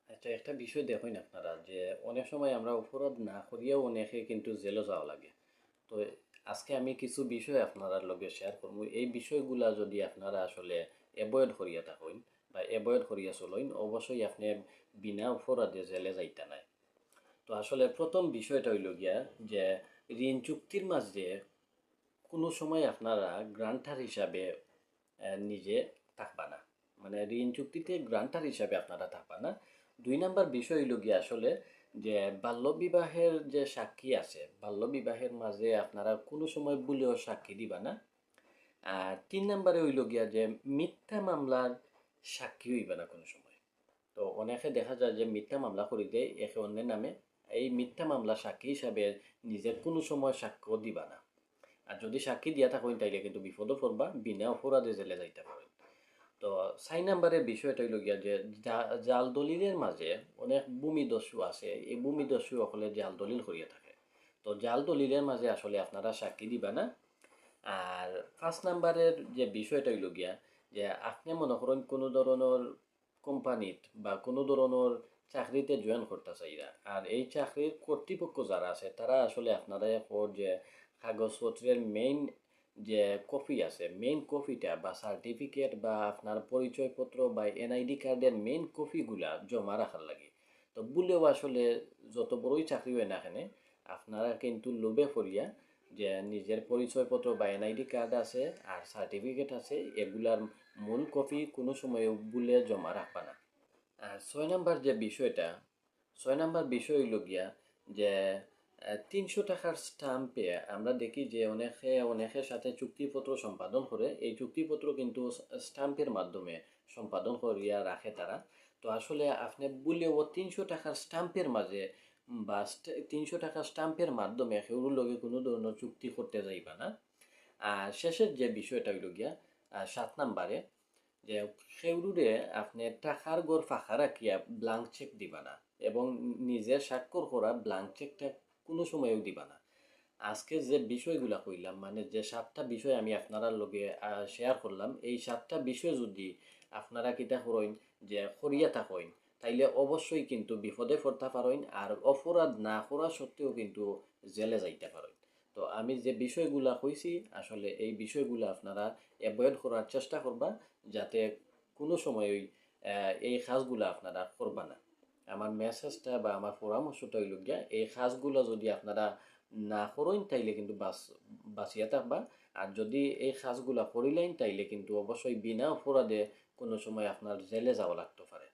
আচ্ছা, একটা বিষয় দেখুন আপনারা যে অনেক সময় আমরা অপরাধ না করিয়াও অনেকে কিন্তু জেলে যাওয়া লাগে। তো আজকে আমি কিছু বিষয় আপনারা লগে শেয়ার করবো। এই বিষয়গুলা যদি আপনারা আসলে অ্যাভয়েড করিয়া থাকেন বা অ্যাভয়েড করিয়া চলেন, অবশ্যই আপনি বিনা অপরাধে জেলে যাইতে নাই। তো আসলে প্রথম বিষয়টা হইল গিয়া যে ঋণ চুক্তির মাঝে কোনো সময় আপনারা গ্রান্টার হিসাবে নিজে থাকবা না। মানে ঋণ চুক্তিতে গ্রান্টার হিসাবে আপনারা থাকবা না। ২ নাম্বার বিষয় হইল গিয়ে আসলে যে বাল্যবিবাহের যে সাক্ষী আছে, বাল্যবিবাহের মাঝে আপনারা কোনো সময় ভুলেও সাক্ষী দিবা না। আর ৩ নাম্বারে হইল গিয়া যে মিথ্যা মামলার সাক্ষী হইবা না কোনো সময়। তো অনেকে দেখা যায় যে মিথ্যা মামলা করে দেয় একে অন্যের নামে। এই মিথ্যা মামলা সাক্ষী হিসাবে নিজের কোনো সময় সাক্ষ্য দিবা না। আর যদি সাক্ষী দিয়া থাকেন তাইলে কিন্তু বিপদও পড়বা, বিনা অপরাধে জেলে যাইতে পারেন। তো ৪ নাম্বারের বিষয়টা হইল গিয়া যে জাল দলিলের মাঝে অনেক ভূমিদস্যু আছে, এই ভূমিদস্যু সকলে জাল দলিল করিয়া থাকে। তো জাল দলিলের মাঝে আসলে আপনারা সাক্ষী দিবা না। আর ৫ নাম্বারের যে বিষয়টা হইল গিয়া যে আপনি মনে করেন কোনো ধরনের কোম্পানিত বা কোনো ধরনের চাকরিতে জয়েন করতে চাইরা, আর এই চাকরির কর্তৃপক্ষ যারা আছে তারা আসলে আপনারা যে কাগজপত্রের মেইন যে কপি আছে, মেইন কপিটা বা সার্টিফিকেট বা আপনার পরিচয়পত্র বা এনআইডি কার্ডের মেইন কপিগুলা জমা রাখার লাগে। তো বললেও আসলে যত বড়ই চাকরি হয় না এখানে, আপনারা কিন্তু লোভে পড়িয়া যে নিজের পরিচয়পত্র বা এনআইডি কার্ড আছে আর সার্টিফিকেট আছে, এগুলার মূল কপি কোনো সময় ভুলে জমা রাখবা না। আর ৬ নাম্বার যে বিষয়টা, ৬ নাম্বার বিষয় হইল গিয়া যে ৩০০ টাকার স্টাম্পে আমরা দেখি যে অনেকের সাথে চুক্তিপত্র সম্পাদন করে। এই চুক্তিপত্র কিন্তু স্টাম্পের মাধ্যমে সম্পাদন করিয়া রাখে তারা। তো আসলে আপনি বললেও ৩০০ টাকার স্টাম্পের মাঝে বা ৩০০ টাকার স্টাম্পের মাধ্যমে সেগুলোর লগে কোনো ধরনের চুক্তি করতে যাইবা না। আর শেষের যে বিষয়টা হইল গিয়া ৭ নাম্বারে যে সেউরুরে আপনি টাকার ঘর ফাঁকা রাখিয়া ব্লাঙ্ক চেক দিবা না, এবং নিজের স্বাক্ষর করা ব্লাঙ্ক চেকটা কোনো সময়ও দিবা না। আজকে যে বিষয়গুলা কইলাম, মানে যে ৭টা বিষয় আমি আপনারা লগে শেয়ার করলাম, এই ৭টা বিষয় যদি আপনারা কিতা করেন যে করিয়া থাকেন, তাইলে অবশ্যই কিন্তু বিপদে পড়তে পারেন আর অপরাধ না করা সত্ত্বেও কিন্তু জেলে যাইতে পারেন। তো আমি যে বিষয়গুলা কইছি আসলে এই বিষয়গুলো আপনারা অ্যাভয়েড করার চেষ্টা করবা, যাতে কোনো সময় এই কাজগুলো আপনারা করবা না। আমার মেসেজটা বা আমার পরামর্শটা হইল গিয়া এই কাজগুলো যদি আপনারা না করেন তাইলে কিন্তু বাঁচিয়া থাকবা। আর যদি এই কাজগুলা করিলেন তাইলে কিন্তু অবশ্যই বিনা অপরাধে কোনো সময় আপনার জেলে যাওয়া লাগতে পারে।